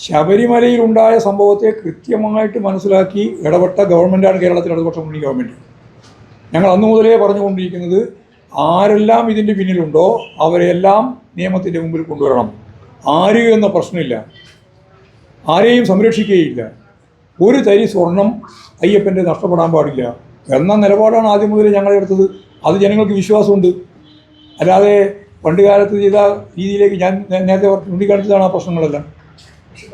ശബരിമലയിലുണ്ടായ സംഭവത്തെ കൃത്യമായിട്ട് മനസ്സിലാക്കി ഇടപെട്ട ഗവൺമെൻറ്റാണ് കേരളത്തിൽ ഇടതുപക്ഷ മുന്നണി ഗവൺമെൻറ്. ഞങ്ങൾ അന്നു മുതലേ പറഞ്ഞുകൊണ്ടിരിക്കുന്നത് ആരെല്ലാം ഇതിൻ്റെ പിന്നിലുണ്ടോ അവരെല്ലാം നിയമത്തിൻ്റെ മുമ്പിൽ കൊണ്ടുവരണം. ആര് എന്ന പ്രശ്നമില്ല, ആരെയും സംരക്ഷിക്കുകയില്ല. ഒരു തരി സ്വർണം അയ്യപ്പൻ്റെ നഷ്ടപ്പെടാൻ പാടില്ല എന്ന നിലപാടാണ് ആദ്യം മുതലേ ഞങ്ങളെടുത്തത്. അത് ജനങ്ങൾക്ക് വിശ്വാസമുണ്ട്. അല്ലാതെ പണ്ട് കാലത്ത് ചെയ്ത രീതിയിലേക്ക് ഞാൻ നേരത്തെ ചൂണ്ടിക്കാണിച്ചതാണ് ആ പ്രശ്നങ്ങളെല്ലാം.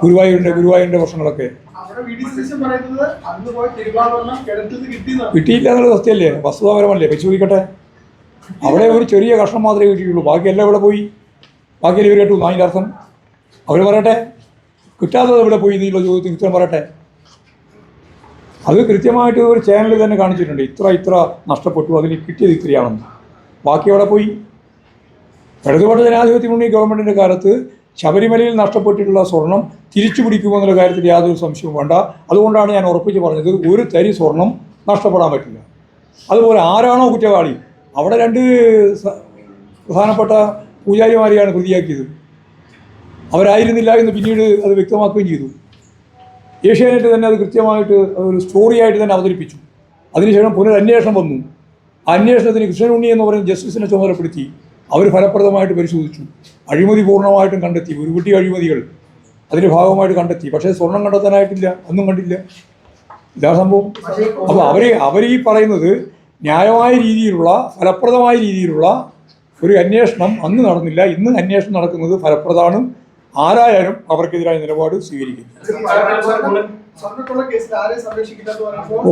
ഗുരുവായൂരിൻ്റെ പ്രശ്നങ്ങളൊക്കെ കിട്ടിയില്ല എന്നുള്ളത് സത്യമല്ലേ, വസ്തുതാപരമല്ലേ, പരിശോധിക്കട്ടെ. അവിടെ ഒരു ചെറിയ കഷ്ണം മാത്രമേ കിട്ടിയുള്ളൂ, ബാക്കിയെല്ലാം ഇവിടെ പോയി. ബാക്കിയെല്ലാം ഇവർ കേട്ടു. അതിൻ്റെ അർത്ഥം അവർ പറയട്ടെ, കിട്ടാത്തത് ഇവിടെ പോയി എന്നുള്ള ചോദ്യത്തിന് ഉത്തരം പറയട്ടെ. അത് കൃത്യമായിട്ട് ഒരു ചാനലിൽ തന്നെ കാണിച്ചിട്ടുണ്ട്. ഇത്ര നഷ്ടപ്പെട്ടു, അതിന് കിട്ടിയത് ഇത്രയാണെന്ന്. ബാക്കി അവിടെ പോയി. ഇടതുപക്ഷ ജനാധിപത്യ മുന്നണി ഗവൺമെൻറ്റിൻ്റെ കാലത്ത് ശബരിമലയിൽ നഷ്ടപ്പെട്ടിട്ടുള്ള സ്വർണം തിരിച്ചു പിടിക്കുമെന്നുള്ള കാര്യത്തിൽ യാതൊരു സംശയവും വേണ്ട. അതുകൊണ്ടാണ് ഞാൻ ഉറപ്പിച്ച് പറഞ്ഞത്, ഒരു തരി സ്വർണം നഷ്ടപ്പെടാൻ പറ്റില്ല. അതുപോലെ ആരാണോ കുറ്റവാളി, അവിടെ രണ്ട് പ്രധാനപ്പെട്ട പൂജാരിമാരെയാണ് പ്രതിയാക്കിയത്. അവരായിരുന്നില്ല എന്ന് പിന്നീട് അത് വ്യക്തമാക്കുകയും ചെയ്തു. ഏഷ്യാനെറ്റ് തന്നെ അത് കൃത്യമായിട്ട് ഒരു സ്റ്റോറിയായിട്ട് തന്നെ അവതരിപ്പിച്ചു. അതിനുശേഷം പുനരന്വേഷണം വന്നു. ആ അന്വേഷണത്തിന് കൃഷ്ണനുണ്ണി എന്ന് പറയുന്ന ജസ്റ്റിസിനെ ചുമതലപ്പെടുത്തി. അവർ ഫലപ്രദമായിട്ട് പരിശോധിച്ചു. അഴിമതി പൂർണ്ണമായിട്ടും കണ്ടെത്തി. ഉരുകുട്ടി അഴിമതികൾ അതിൻ്റെ ഭാഗമായിട്ട് കണ്ടെത്തി. പക്ഷേ സ്വർണം കണ്ടെത്താനായിട്ടില്ല, ഒന്നും കണ്ടില്ല. ഇതാണ് സംഭവം. അപ്പോൾ അവർ ഈ പറയുന്നത് ന്യായമായ രീതിയിലുള്ള ഫലപ്രദമായ രീതിയിലുള്ള ഒരു അന്വേഷണം അന്ന് നടന്നില്ല. ഇന്ന് അന്വേഷണം നടക്കുന്നത് ഫലപ്രദമാണ്. ആരായാലും അവർക്കെതിരായ നിലപാട് സ്വീകരിക്കും.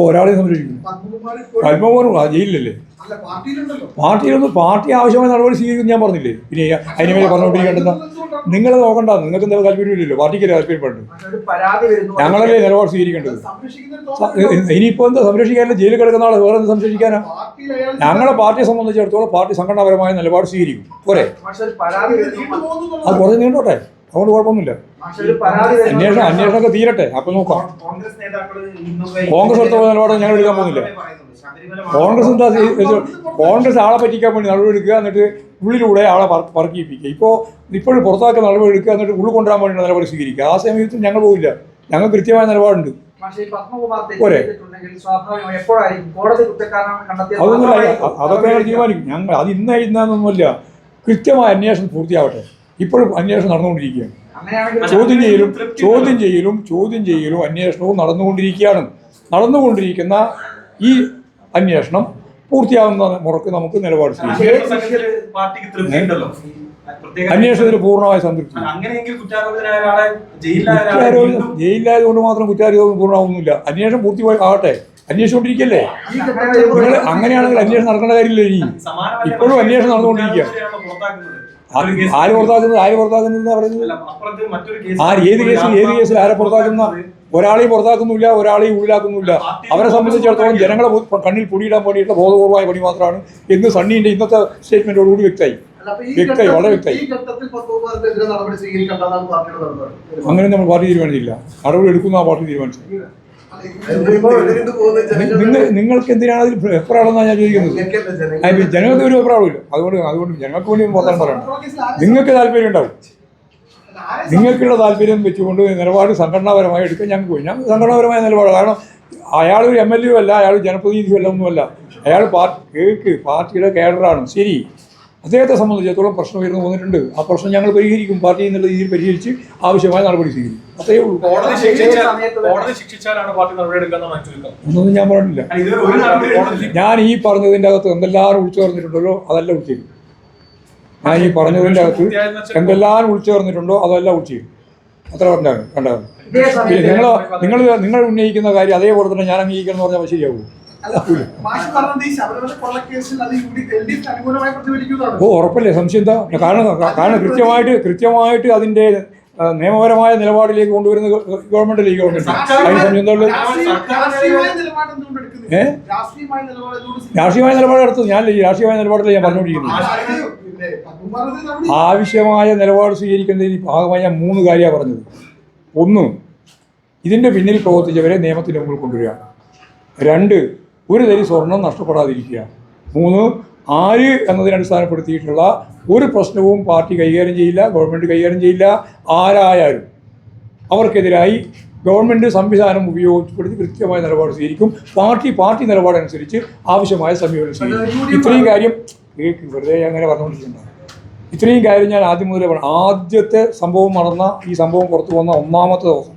ഒരാളെയും സംരക്ഷിക്കുന്നു. പത്മകുമാറും ജയിലിലല്ലേ? പാർട്ടി ആവശ്യമായ നടപടി സ്വീകരിക്കും ഞാൻ പറഞ്ഞില്ലേ. പിന്നെ അതിനെ മേലെ പറഞ്ഞുകൊണ്ടിരിക്കേണ്ടെന്ന നിങ്ങൾ നോക്കണ്ട. നിങ്ങൾക്ക് എന്താ താല്പര്യമില്ലല്ലോ, പാർട്ടിക്കല്ലേ താല്പര്യപ്പെടുന്നത്. ഞങ്ങളല്ലേ നിലപാട് സ്വീകരിക്കേണ്ടത്. ഇനിയിപ്പോൾ എന്താ സംരക്ഷിക്കാനല്ലേ? ജയിലിൽ കിടക്കുന്ന ആളെ വേറെ എന്ത് സംരക്ഷിക്കാനാ? ഞങ്ങളെ പാർട്ടിയെ സംബന്ധിച്ചിടത്തോളം പാർട്ടി സംഘടനാപരമായ നിലപാട് സ്വീകരിക്കും. പോരെ, അത് കുറച്ച് നീണ്ടോട്ടെ, അതുകൊണ്ട് കുഴപ്പമൊന്നുമില്ല. അന്വേഷണമൊക്കെ തീരട്ടെ, അപ്പം നോക്കാം. കോൺഗ്രസ് എടുത്ത നിലപാട് ഞങ്ങൾ എടുക്കാൻ പോകുന്നില്ല. കോൺഗ്രസ് ആളെ പറ്റിക്കാൻ വേണ്ടി നടപടിയെടുക്കുക, എന്നിട്ട് ഉള്ളിലൂടെ ആളെ പറക്കിപ്പിക്കുക. ഇപ്പോഴും പുറത്താക്കുന്ന നടപടിയെടുക്കുക, എന്നിട്ട് ഉള്ളിൽ കൊണ്ടുവരാൻ വേണ്ടി നടപടി സ്വീകരിക്കുക. ആ സമയത്തും ഞങ്ങൾ പോവില്ല. ഞങ്ങൾ കൃത്യമായ നിലപാടുണ്ട്. പോരെ, അതൊന്നുമില്ല. അതൊക്കെ ഞങ്ങൾ തീരുമാനിക്കും. ഞങ്ങൾ അത് ഇന്നൊന്നുമല്ല. കൃത്യമായ അന്വേഷണം പൂർത്തിയാവട്ടെ. ഇപ്പോഴും അന്വേഷണം നടന്നുകൊണ്ടിരിക്കുകയാണ്. ചോദ്യം ചെയ്യലും അന്വേഷണവും നടന്നുകൊണ്ടിരിക്കുന്ന ഈ അന്വേഷണം പൂർത്തിയാകുന്ന മുറക്ക് നമുക്ക് നിലപാട് സ്വീകരിക്കാം. അന്വേഷണത്തിന് പൂർണ്ണമായ സംതൃപ്തി. ജയിലിലായതുകൊണ്ട് മാത്രം കുറ്റാരോപണം പൂർണ്ണമാവുന്നില്ല. അന്വേഷണം പൂർത്തിയാകട്ടെ. അന്വേഷിച്ചുകൊണ്ടിരിക്കല്ലേ നിങ്ങൾ? അങ്ങനെയാണെങ്കിൽ അന്വേഷണം നടക്കേണ്ട കാര്യമില്ല. ഇനി ഇപ്പോഴും അന്വേഷണം നടന്നുകൊണ്ടിരിക്കുക. ആര് പുറത്താക്കുന്നതെന്ന് പറയുന്നത്? ഏത് കേസിൽ ആരെ പുറത്താക്കുന്ന? ഒരാളെയും പുറത്താക്കുന്നില്ല, ഒരാളെയും ഉള്ളിലാക്കുന്നില്ല. അവരെ സംബന്ധിച്ചിടത്തോളം ജനങ്ങളെ കണ്ണിൽ പൊടിയിടാൻ വേണ്ടിയിട്ടുള്ള ബോധപൂർവമായ പണി മാത്രമാണ് എന്ന് സണ്ണിന്റെ ഇന്നത്തെ സ്റ്റേറ്റ്മെന്റോടുകൂടി വ്യക്തമായി, വളരെ വ്യക്തമായി. അങ്ങനെ നമ്മൾ പാർട്ടി തീരുമാനിച്ചില്ല. നടപടി എടുക്കുന്ന ആ പാർട്ടി തീരുമാനിച്ചു. നിങ്ങൾക്ക് എന്തിനാണ് അതിൽ എപ്പോഴാണെന്നാണ് ഞാൻ ചോദിക്കുന്നത്. ജനങ്ങൾക്ക് ഒരു അഭിപ്രായമില്ല. അതുകൊണ്ട് ഞങ്ങൾക്ക് വേണ്ടി പുറത്താൻ പറയണം. നിങ്ങൾക്ക് താല്പര്യം ഉണ്ടാവും. നിങ്ങൾക്കുള്ള താല്പര്യം വെച്ചുകൊണ്ട് നിലപാട് സംഘടനാപരമായി എടുക്കാൻ ഞങ്ങൾക്ക് പോയി. ഞങ്ങൾക്ക് സംഘടനാപരമായ നിലപാട്. കാരണം അയാൾ ഒരു MLA അല്ല, അയാൾ ജനപ്രതിനിധിയും അല്ല, ഒന്നുമല്ല. അയാൾ പാർട്ടിയുടെ കേഡറാണ്. ശരി, അദ്ദേഹത്തെ സംബന്ധിച്ചിടത്തോളം പ്രശ്നം ഉയർന്നു വന്നിട്ടുണ്ട്. ആ പ്രശ്നം ഞങ്ങൾ പരിഹരിക്കും. പാർട്ടി എന്നുള്ള രീതിയിൽ പരിഹരിച്ച് ആവശ്യമായ നടപടി സ്വീകരിക്കും. അത്രയേ ഉള്ളൂ. ഒന്നും ഞാൻ പറഞ്ഞില്ല. ഞാൻ ഈ പറഞ്ഞതിൻ്റെ അകത്ത് എന്തെല്ലാം വിളിച്ചു പറഞ്ഞിട്ടുണ്ടല്ലോ അതല്ല വിളിച്ചേരും. ഞാൻ ഈ പറഞ്ഞതിൻ്റെ അകത്ത് എന്തെല്ലാം വിളിച്ചു പറഞ്ഞിട്ടുണ്ടോ അതെല്ലാം വിളിച്ചേരും. അത്ര പറഞ്ഞാണ് കണ്ടാകും. നിങ്ങൾ ഉന്നയിക്കുന്ന കാര്യം അതേപോലെ തന്നെ ഞാൻ അംഗീകരിക്കണം എന്ന് പറഞ്ഞാൽ ശരിയാകും. ഉറപ്പല്ലേ? സംശയം എന്താ? കാരണം കൃത്യമായിട്ട് അതിന്റെ നിയമപരമായ നിലപാടിലേക്ക് കൊണ്ടുവരുന്ന ഗവൺമെന്റ്. രാഷ്ട്രീയമായ നിലപാട് എടുത്തു. ഞാനല്ലേ ഈ രാഷ്ട്രീയമായ നിലപാടില്ല ഞാൻ പറഞ്ഞുകൊണ്ടിരിക്കുന്നത്. ആവശ്യമായ നിലപാട് സ്വീകരിക്കുന്നതിന് ഭാഗമായി ഞാൻ 3 കാര്യമാണ് പറഞ്ഞത്. 1, ഇതിന്റെ പിന്നിൽ പ്രവർത്തിച്ചവരെ നിയമത്തിന് മുമ്പിൽ കൊണ്ടുവരിക. 2, ഒരു തരി സ്വർണം നഷ്ടപ്പെടാതിരിക്കുക. 3, ആര് എന്നതിനെ അടിസ്ഥാനപ്പെടുത്തിയിട്ടുള്ള ഒരു പ്രശ്നവും പാർട്ടി കൈകാര്യം ചെയ്യില്ല, ഗവൺമെൻറ് കൈകാര്യം ചെയ്യില്ല. ആരായാലും അവർക്കെതിരായി ഗവൺമെൻറ് സംവിധാനം ഉപയോഗപ്പെടുത്തി കൃത്യമായ നിലപാട് സ്വീകരിക്കും. പാർട്ടി നിലപാടനുസരിച്ച് ആവശ്യമായ സമീപനം സ്വീകരിക്കും. ഇത്രയും കാര്യം വെറുതെ അങ്ങനെ പറഞ്ഞുകൊണ്ടിരിക്കുന്നത്. ഇത്രയും കാര്യം ഞാൻ ആദ്യം മുതലേ പറഞ്ഞു. ആദ്യത്തെ സംഭവം നടന്ന ഈ സംഭവം പുറത്തു വന്ന ഒന്നാമത്തെ ദിവസം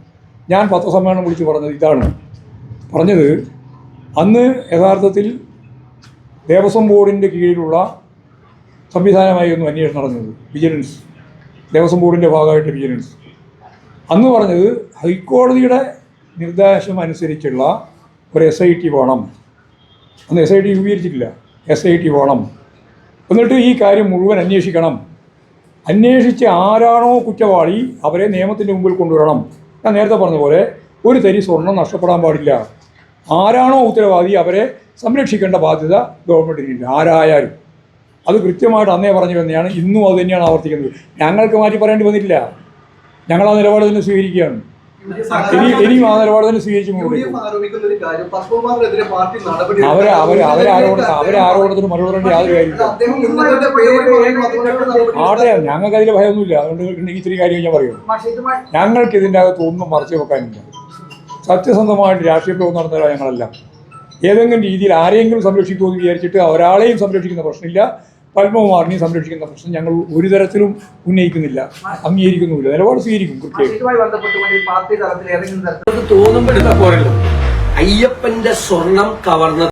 ഞാൻ പത്രസമ്മേളനം വിളിച്ച് പറഞ്ഞത് ഇതാണ്. പറഞ്ഞത് അന്ന് യഥാർത്ഥത്തിൽ ദേവസ്വം ബോർഡിൻ്റെ കീഴിലുള്ള സംവിധാനമായിരുന്നു അന്വേഷണം നടന്നത്. വിജിലൻസ്, ദേവസ്വം ബോർഡിൻ്റെ ഭാഗമായിട്ട് വിജിലൻസ്. അന്ന് പറഞ്ഞത് ഹൈക്കോടതിയുടെ നിർദ്ദേശം അനുസരിച്ചുള്ള ഒരു SIT വേണം. അന്ന് SIT രൂപീകരിച്ചിട്ടില്ല. SIT വേണം. എന്നിട്ട് ഈ കാര്യം മുഴുവൻ അന്വേഷിക്കണം. അന്വേഷിച്ച് ആരാണോ കുറ്റവാളി അവരെ നിയമത്തിൻ്റെ മുമ്പിൽ കൊണ്ടുവരണം. ഞാൻ നേരത്തെ പറഞ്ഞ പോലെ ഒരു തരി സ്വർണം നഷ്ടപ്പെടാൻ പാടില്ല. ആരാണോ ഉത്തരവാദി അവരെ സംരക്ഷിക്കേണ്ട ബാധ്യത ഗവൺമെൻറ്റിനില്ല, ആരായാലും. അത് കൃത്യമായിട്ട് അന്നേ പറഞ്ഞു തന്നെയാണ്. ഇന്നും അത് തന്നെയാണ് ആവർത്തിക്കുന്നത്. ഞങ്ങൾക്ക് മാറ്റി പറയേണ്ടി വന്നിട്ടില്ല. ഞങ്ങൾ ആ നിലപാട് തന്നെ സ്വീകരിക്കുകയാണ്. ഇനിയും ആ നിലപാട് തന്നെ സ്വീകരിച്ചു കൊണ്ടിരിക്കും. അവരെ ആരോപണത്തിന് മറുപടി പറയേണ്ട യാതൊരു കാര്യമില്ല. ആട്ടെ, ഞങ്ങൾക്ക് അതിൽ ഭയമൊന്നുമില്ല. അതുകൊണ്ട് ഇത്തിരി കാര്യം ഞാൻ പറയുള്ളൂ. ഞങ്ങൾക്ക് ഇതിൻ്റെ അകത്ത് ഒന്നും മറച്ചു വെക്കാനില്ല. സത്യസന്ധമായിട്ട് രാഷ്ട്രീയ പ്രവർത്തനം നടത്തുക ഞങ്ങളെല്ലാം. ഏതെങ്കിലും രീതിയിൽ ആരെങ്കിലും സംരക്ഷിക്കുമെന്ന് വിചാരിച്ചിട്ട് ഒരാളെയും സംരക്ഷിക്കുന്ന പ്രശ്നമില്ല. പത്മകുമാറിനെയും സംരക്ഷിക്കുന്ന പ്രശ്നം ഞങ്ങൾ ഒരു തരത്തിലും ഉന്നയിക്കുന്നില്ല, അംഗീകരിക്കുന്നുമില്ല. നിലപാട് സ്വീകരിക്കും കൃത്യമായി. തോന്നുമ്പോൾ അയ്യപ്പന്റെ സ്വർണം കവർന്ന